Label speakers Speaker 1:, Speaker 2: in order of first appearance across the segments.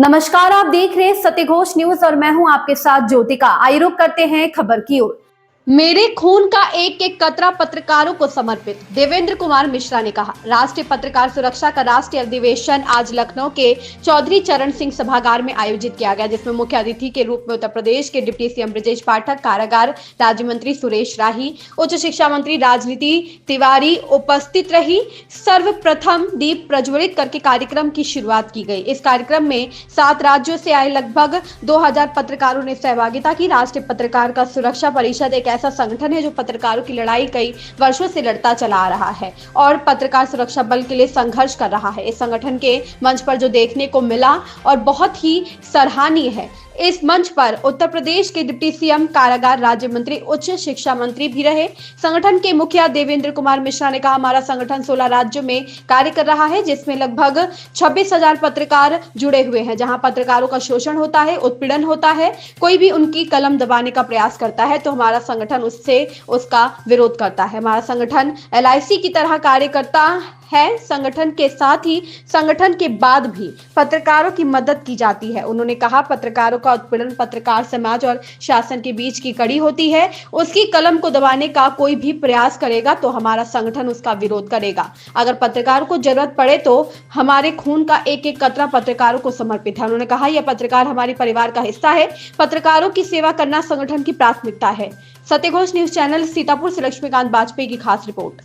Speaker 1: नमस्कार, आप देख रहे हैं सत्य घोष न्यूज और मैं हूं आपके साथ ज्योतिका। आइए रुक करते हैं खबर की ओर। मेरे खून का एक एक कतरा पत्रकारों को समर्पित, देवेंद्र कुमार मिश्रा ने कहा। राष्ट्रीय पत्रकार सुरक्षा का राष्ट्रीय अधिवेशन आज लखनऊ के चौधरी चरण सिंह सभागार में आयोजित किया गया, जिसमें मुख्य अतिथि के रूप में उत्तर प्रदेश के डिप्टी सीएम ब्रजेश पाठक, कारागार राज्य मंत्री सुरेश राही, उच्च शिक्षा मंत्री राजनीति तिवारी उपस्थित रही। सर्वप्रथम दीप प्रज्वलित करके कार्यक्रम की शुरुआत की गई। इस कार्यक्रम में 7 राज्यों से आए लगभग 2000 पत्रकारों ने सहभागिता की। राष्ट्रीय पत्रकार का सुरक्षा परिषद एक ऐसा संगठन है जो पत्रकारों की लड़ाई कई वर्षों से लड़ता चला आ रहा है और पत्रकार सुरक्षा बल के लिए संघर्ष कर रहा है। इस संगठन के मंच पर जो देखने को मिला और बहुत ही सराहनीय है। इस मंच पर उत्तर प्रदेश के डिप्टी सीएम, कारागार राज्य मंत्री, उच्च शिक्षा मंत्री भी रहे। संगठन के मुखिया देवेंद्र कुमार मिश्रा ने कहा, हमारा संगठन 16 राज्यों में कार्य कर रहा है, जिसमें लगभग 26,000 पत्रकार जुड़े हुए हैं। जहां पत्रकारों का शोषण होता है, उत्पीड़न होता है, कोई भी उनकी कलम दबाने का प्रयास करता है तो हमारा संगठन उसका विरोध करता है। हमारा संगठन LIC की तरह कार्य करता है। संगठन के साथ ही संगठन के बाद भी पत्रकारों की मदद की जाती है। उन्होंने कहा, पत्रकारों का उत्पीड़न पत्रकार समाज और शासन के बीच की कड़ी होती है। उसकी कलम को दबाने का कोई भी प्रयास करेगा तो हमारा संगठन उसका विरोध करेगा। अगर पत्रकारों को जरूरत पड़े तो हमारे खून का एक एक कतरा पत्रकारों को समर्पित है। उन्होंने कहा, यह पत्रकार हमारे परिवार का हिस्सा है। पत्रकारों की सेवा करना संगठन की प्राथमिकता है। सत्य घोष न्यूज चैनल, सीतापुर से लक्ष्मीकांत बाजपेयी की खास रिपोर्ट।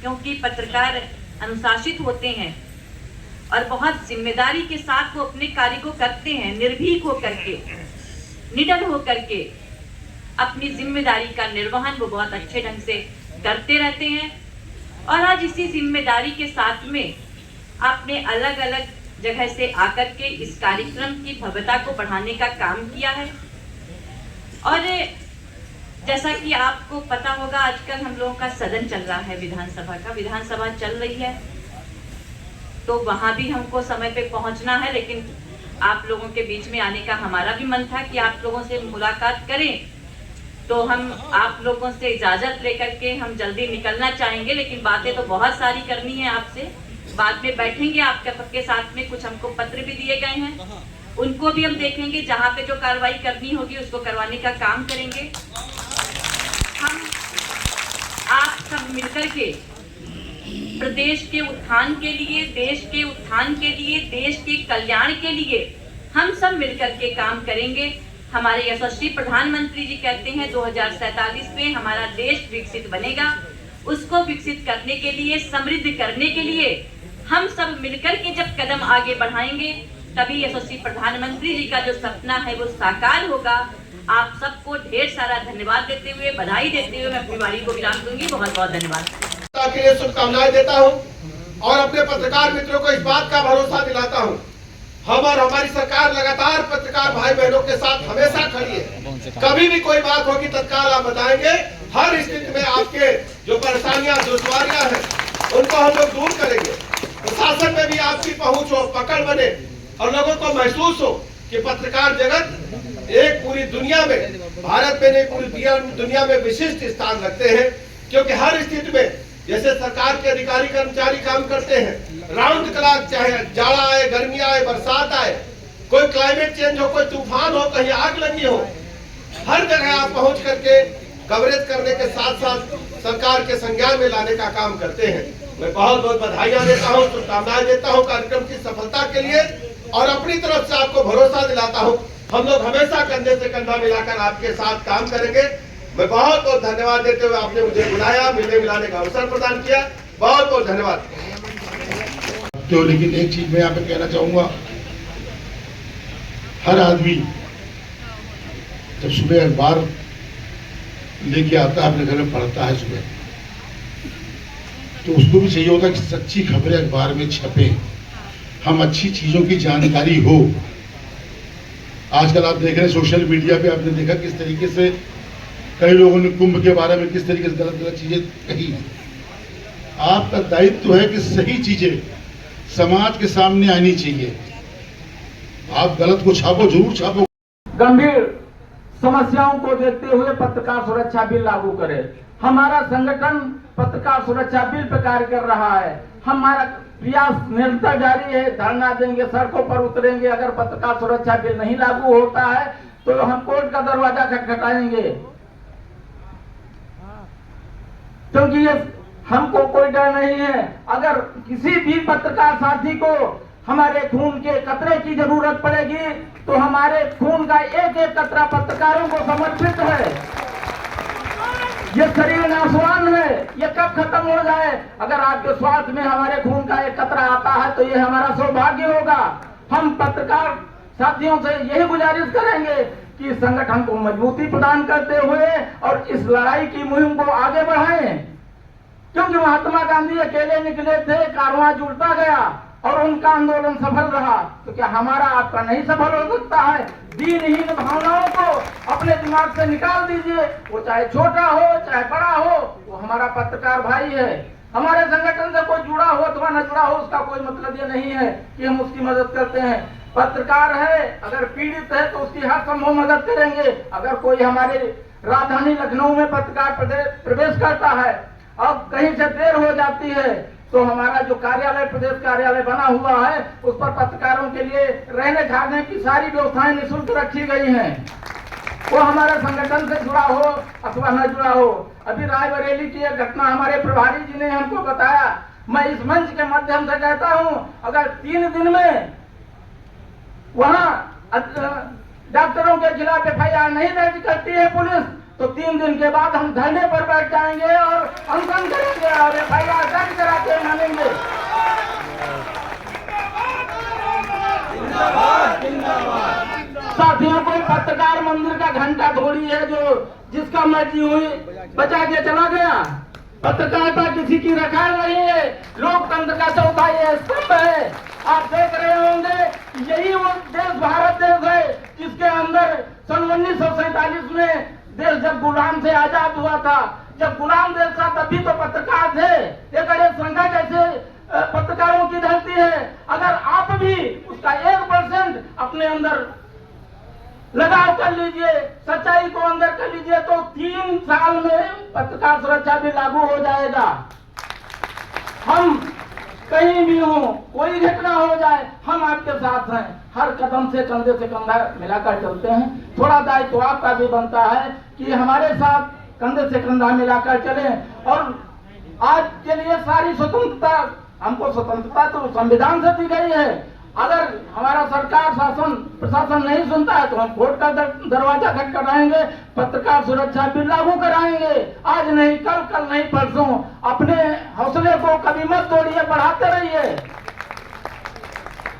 Speaker 2: क्योंकि पत्रकार अनुशासित होते हैं और बहुत जिम्मेदारी के साथ वो अपने कार्य को करते हैं, निर्भीक होकर के, निडर होकर के अपनी जिम्मेदारी का निर्वहन वो बहुत अच्छे ढंग से करते रहते हैं। और आज इसी जिम्मेदारी के साथ में आपने अलग अलग जगह से आकर के इस कार्यक्रम की भव्यता को बढ़ाने का काम किया है। और जैसा कि आपको पता होगा, आजकल हम लोगों का सदन चल रहा है, विधानसभा चल रही है, तो वहां भी हमको समय पे पहुंचना है। लेकिन आप लोगों के बीच में आने का हमारा भी मन था कि आप लोगों से मुलाकात करें, तो हम आप लोगों से इजाजत लेकर के हम जल्दी निकलना चाहेंगे। लेकिन बातें तो बहुत सारी करनी है आपसे, बाद में बैठेंगे आपके साथ में। कुछ हमको पत्र भी दिए गए हैं, उनको भी हम देखेंगे। जहाँ पे जो कार्रवाई करनी होगी उसको करवाने का काम करेंगे। हम आप सब मिलकर के प्रदेश के उत्थान के लिए, देश के उत्थान के लिए, देश के कल्याण के लिए हम सब मिलकर के काम करेंगे। हमारे यशस्वी प्रधानमंत्री जी कहते हैं 2047 में हमारा देश विकसित बनेगा। उसको विकसित करने के लिए, समृद्ध करने के लिए हम सब मिलकर के जब कदम आगे बढ़ाएंगे, तभी यशस्वी प्रधानमंत्री जी का जो सपना है वो साकार होगा। आप सबको ढेर सारा धन्यवाद देते हुए, बधाई देते हुए मैं अपनी वाणी को विराम दूंगी। बहुत बहुत धन्यवाद।
Speaker 3: के लिए शुभकामनाएं देता हूं और अपने पत्रकार मित्रों को इस बात का भरोसा दिलाता हूं, हम और हमारी सरकार लगातार पत्रकार भाई बहनों के साथ हमेशा खड़ी है। कभी भी कोई बात होगी तत्काल आप बताएंगे। हर स्थिति में आपके जो परेशानियां, दुश्वारियां हैं, उनको हम लोग दूर करेंगे। प्रशासन में भी आपकी पहुंच हो, पकड़ बने और लोगों को महसूस हो कि पत्रकार जगत एक पूरी दुनिया में, भारत में नहीं पूरी दुनिया में विशिष्ट स्थान रखते हैं। क्योंकि हर स्थिति में जैसे सरकार के अधिकारी कर्मचारी काम करते हैं, राउंड क्लॉक, चाहे जाड़ा आए, गर्मी आए, बरसात आए, कोई क्लाइमेट चेंज हो, कोई तूफान हो, कहीं आग लगी हो, हर जगह आप पहुंच करके कवरेज करने के साथ साथ सरकार के संज्ञान में लाने का काम करते हैं। मैं बहुत बहुत बधाइयां देता हूं, शुभकामनाएं देता हूं कार्यक्रम की सफलता के लिए और अपनी तरफ से आपको भरोसा दिलाता हूं, हम लोग हमेशा कंधे से कंधा मिलाकर आपके साथ काम करेंगे। मैं बहुत बहुत धन्यवाद देते हुए आपने मुझे बुलाया, मिलने मिलाने का अवसर प्रदान किया, बहुत बहुत धन्यवाद।
Speaker 4: तो लेकिन एक चीज मैं यहाँ पे कहना चाहूंगा, हर आदमी जब सुबह अखबार लेके आता है, अपने घर में पढ़ता है सुबह, तो उसको भी चाहिए होता है कि सच्ची खबरें अखबार में छपे, हम अच्छी चीजों की जानकारी हो। आजकल आप देख रहे हैं सोशल मीडिया पे, आपने देखा किस तरीके से कई लोगों ने कुंभ के बारे में किस तरीके से गलत गलत चीजें कही। आपका दायित्व है कि सही चीजें समाज के सामने आनी चाहिए। आप गलत को छापो, जरूर छापो।
Speaker 5: गंभीर समस्याओं को देखते हुए पत्रकार सुरक्षा बिल लागू करे। हमारा संगठन पत्रकार सुरक्षा बिल पर कार्य कर रहा है। हमारा प्रयास निरंतर जारी है। धरना देंगे, सड़कों पर उतरेंगे। अगर पत्रकार सुरक्षा बिल नहीं लागू होता है तो हम कोर्ट का दरवाजा खटखटाएंगे, क्योंकि ये हमको कोई डर नहीं है। अगर किसी भी पत्रकार साथी को हमारे खून के कतरे की जरूरत पड़ेगी तो हमारे खून का एक एक कतरा पत्रकारों को समर्पित है। ये शरीर नासवान है, ये कब खत्म हो जाए। अगर आपके स्वास्थ्य में हमारे खून का एक कतरा आता है तो ये हमारा सौभाग्य होगा। हम पत्रकार साथियों से यही गुजारिश करेंगे कि संगठन को मजबूती प्रदान करते हुए और इस लड़ाई की मुहिम को आगे बढ़ाएं, क्योंकि महात्मा गांधी अकेले निकले थे, कारवां जुड़ता गया और उनका आंदोलन सफल रहा। तो क्या हमारा आपका नहीं सफल हो सकता है? दीनहीन भावनाओं को अपने दिमाग से निकाल दीजिए। वो चाहे छोटा हो चाहे बड़ा हो, वो हमारा पत्रकार भाई है। हमारे संगठन से कोई जुड़ा हो अथवा न जुड़ा हो, उसका कोई मतलब ये नहीं है कि हम उसकी मदद करते हैं। पत्रकार है, अगर पीड़ित है तो उसकी हर संभव मदद करेंगे। अगर कोई हमारे राजधानी लखनऊ में पत्रकार प्रवेश करता है, अब कहीं से देर हो जाती है, तो हमारा जो कार्यालय, प्रदेश कार्यालय बना हुआ है, उस पर पत्रकारों के लिए रहने खाने की सारी व्यवस्थाएं निःशुल्क रखी गई हैं। वो हमारे संगठन से जुड़ा हो अथवा न जुड़ा हो। अभी रायबरेली की एक घटना हमारे प्रभारी जी ने हमको बताया। मैं इस मंच के माध्यम से कहता हूं, अगर 3 दिन में वहां डॉक्टरों के खिलाफ FIR नहीं दर्ज करती है पुलिस, तो 3 दिन के बाद हम धरने पर बैठ जाएंगे और अनशन करेंगे और FIR दर्ज करा के मानेंगे। साथियों, कोई पत्रकार मंदिर का घंटा थोड़ी है जो जिसका मर्जी हुई बचा के चला गया। पत्रकारिता किसी की रखाल नहीं है, लोकतंत्र का चौथा ये स्तंभ है। आप देख रहे होंगे, यही वो देश भारत देश है जिसके अंदर सन 1947 में देश जब गुलाम से आजाद हुआ था। जब गुलाम देश था तभी तो पत्रकार थे। ये गणेश संघा जैसे पत्रकारों की धरती है। अगर आप भी उसका 1% अपने अंदर लगाव कर लीजिए, सच्चाई को अंदर कर लीजिए, तो 3 साल में पत्रकार सुरक्षा भी लागू हो जाएगा। हम कहीं भी हो, कोई घटना हो जाए, हम आपके साथ हैं। हर कदम से कंधे से कंधा मिलाकर चलते हैं। थोड़ा दायित्व तो आपका भी बनता है कि हमारे साथ कंधे से कंधा मिलाकर चलें। और आज के लिए सारी स्वतंत्रता, हमको स्वतंत्रता तो संविधान से दी गई है। अगर हमारा सरकार शासन प्रशासन नहीं सुनता है तो हम कोर्ट का दरवाजा खटखटाएंगे, पत्रकार सुरक्षा बिल लागू कराएंगे। आज नहीं कल, कल नहीं परसों। अपने हौसले को कभी मत तोड़िए, बढ़ाते रहिए।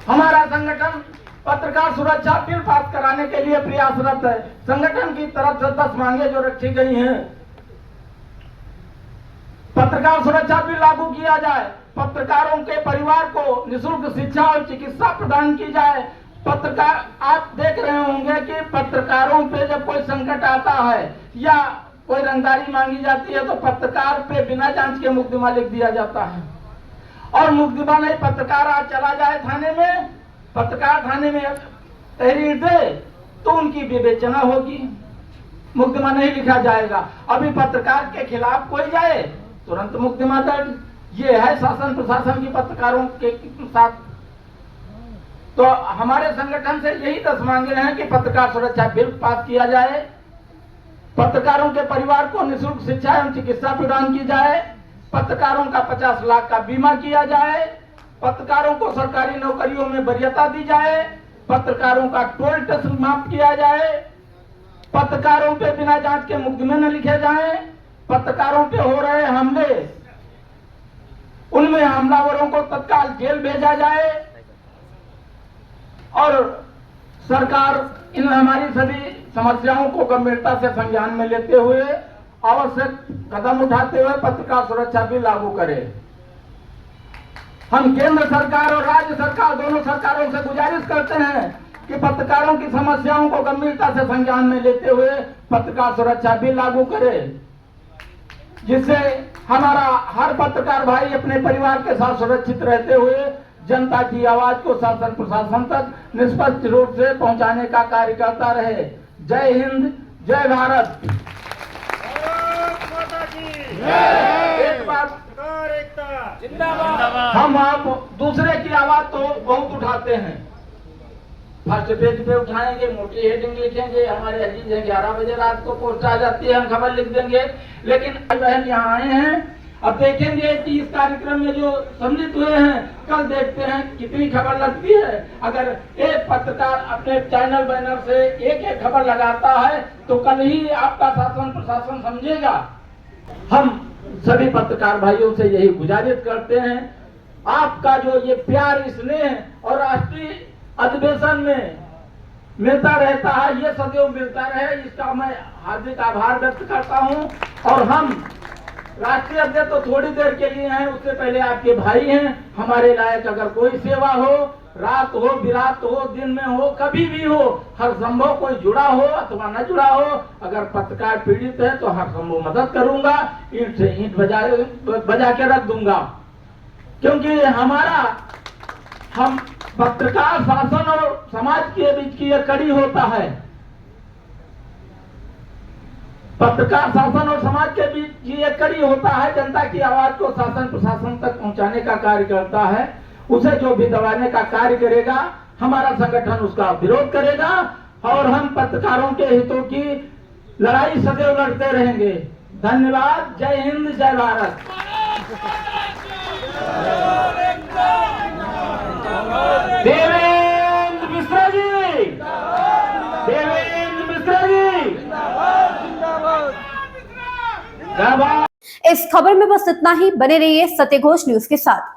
Speaker 5: हमारा संगठन पत्रकार सुरक्षा बिल पास कराने के लिए प्रयासरत है। संगठन की तरफ से 10 मांगे जो रखी गई हैं। पत्रकार सुरक्षा बिल लागू किया जाए, पत्रकारों के परिवार को निःशुल्क शिक्षा और चिकित्सा प्रदान की जाए। पत्रकार, आप देख रहे होंगे कि पत्रकारों पे जब कोई संकट आता है या कोई रंगदारी मांगी जाती है तो पत्रकार पे बिना जांच के मुकदमा लिख दिया जाता है। और मुकदमा नहीं, पत्रकार आज चला जाए थाने में, पत्रकार थाने में तहरीर दे तो उनकी विवेचना होगी, मुकदमा नहीं लिखा जाएगा। अभी पत्रकार के खिलाफ कोई जाए तुरंत मुकदमा दर्ज। ये है शासन प्रशासन की पत्रकारों के साथ। तो हमारे संगठन से यही 10 मांगे हैं कि पत्रकार सुरक्षा बिल पास किया जाए, पत्रकारों के परिवार को निःशुल्क शिक्षा एवं चिकित्सा प्रदान की जाए, पत्रकारों का 50 लाख का बीमा किया जाए, पत्रकारों को सरकारी नौकरियों में वरीयता दी जाए, पत्रकारों का टोल टैक्स माफ किया जाए, पत्रकारों पे बिना जांच के मुकदमे न लिखे जाएं, पत्रकारों पे हो रहे हमले, उनमें हमलावरों को तत्काल जेल भेजा जाए और सरकार इन हमारी सभी समस्याओं को गंभीरता से संज्ञान में लेते हुए आवश्यक कदम उठाते हुए पत्रकार सुरक्षा भी लागू करे। हम केंद्र सरकार और राज्य सरकार दोनों सरकारों से गुजारिश करते हैं कि पत्रकारों की समस्याओं को गंभीरता से संज्ञान में लेते हुए पत्रकार सुरक्षा भी लागू करे, जिससे हमारा हर पत्रकार भाई अपने परिवार के साथ सुरक्षित रहते हुए जनता की आवाज को शासन प्रशासन तक निष्पक्ष रूप से पहुंचाने का कार्य करता रहे। जय हिंद, जय भारत। एक बात हम आप दूसरे की आवाज तो बहुत उठाते हैं, फर्स्ट पेज पे उठाएंगे, मोटी हेडिंग लिखेंगे, हमारे अजीज हैं 11 बजे रात को पोस्ट आ जाती है, हम खबर लिख देंगे। लेकिन बहन यहाँ आए हैं, अब देखेंगे कि इस कार्यक्रम में जो सम्मिलित हुए हैं, कल देखते हैं कितनी खबर लगती है। अगर एक पत्रकार अपने चैनल बैनर से एक खबर लगाता है तो कल ही आपका शासन प्रशासन समझेगा। हम सभी पत्रकार भाइयों से यही गुजारिश करते हैं, आपका जो ये प्यार, स्नेह और राष्ट्रीय अधिवेशन में मिलता रहता है, ये सदैव मिलता रहे, इसका मैं हार्दिक आभार व्यक्त करता हूं। और हम राष्ट्रीय अध्यक्ष तो थोड़ी देर के लिए हैं, उससे पहले आपके भाई हैं। हमारे लायक अगर कोई सेवा हो, रात हो, बिरात हो, दिन में हो, कभी भी हो, हर संभव कोई जुड़ा हो अथवा न जुड़ा हो, अगर पत्रकार पीड़ित है तो हर संभव मदद करूंगा, ईंट से ईंट बजा के रख दूंगा। क्योंकि हम पत्रकार शासन और समाज के बीच की यह कड़ी होता है। पत्रकार शासन और समाज के बीच की यह कड़ी होता है, जनता की आवाज को शासन प्रशासन तक पहुंचाने का कार्य करता है। उसे जो भी दबाने का कार्य करेगा, हमारा संगठन उसका विरोध करेगा और हम पत्रकारों के हितों की लड़ाई सदैव लड़ते रहेंगे। धन्यवाद। जय हिंद, जय भारत। देवेंद्र मिश्रा जी, देवेंद्र मिश्रा जी,
Speaker 1: इस खबर में बस इतना ही। बने रहिए सत्यघोष न्यूज के साथ।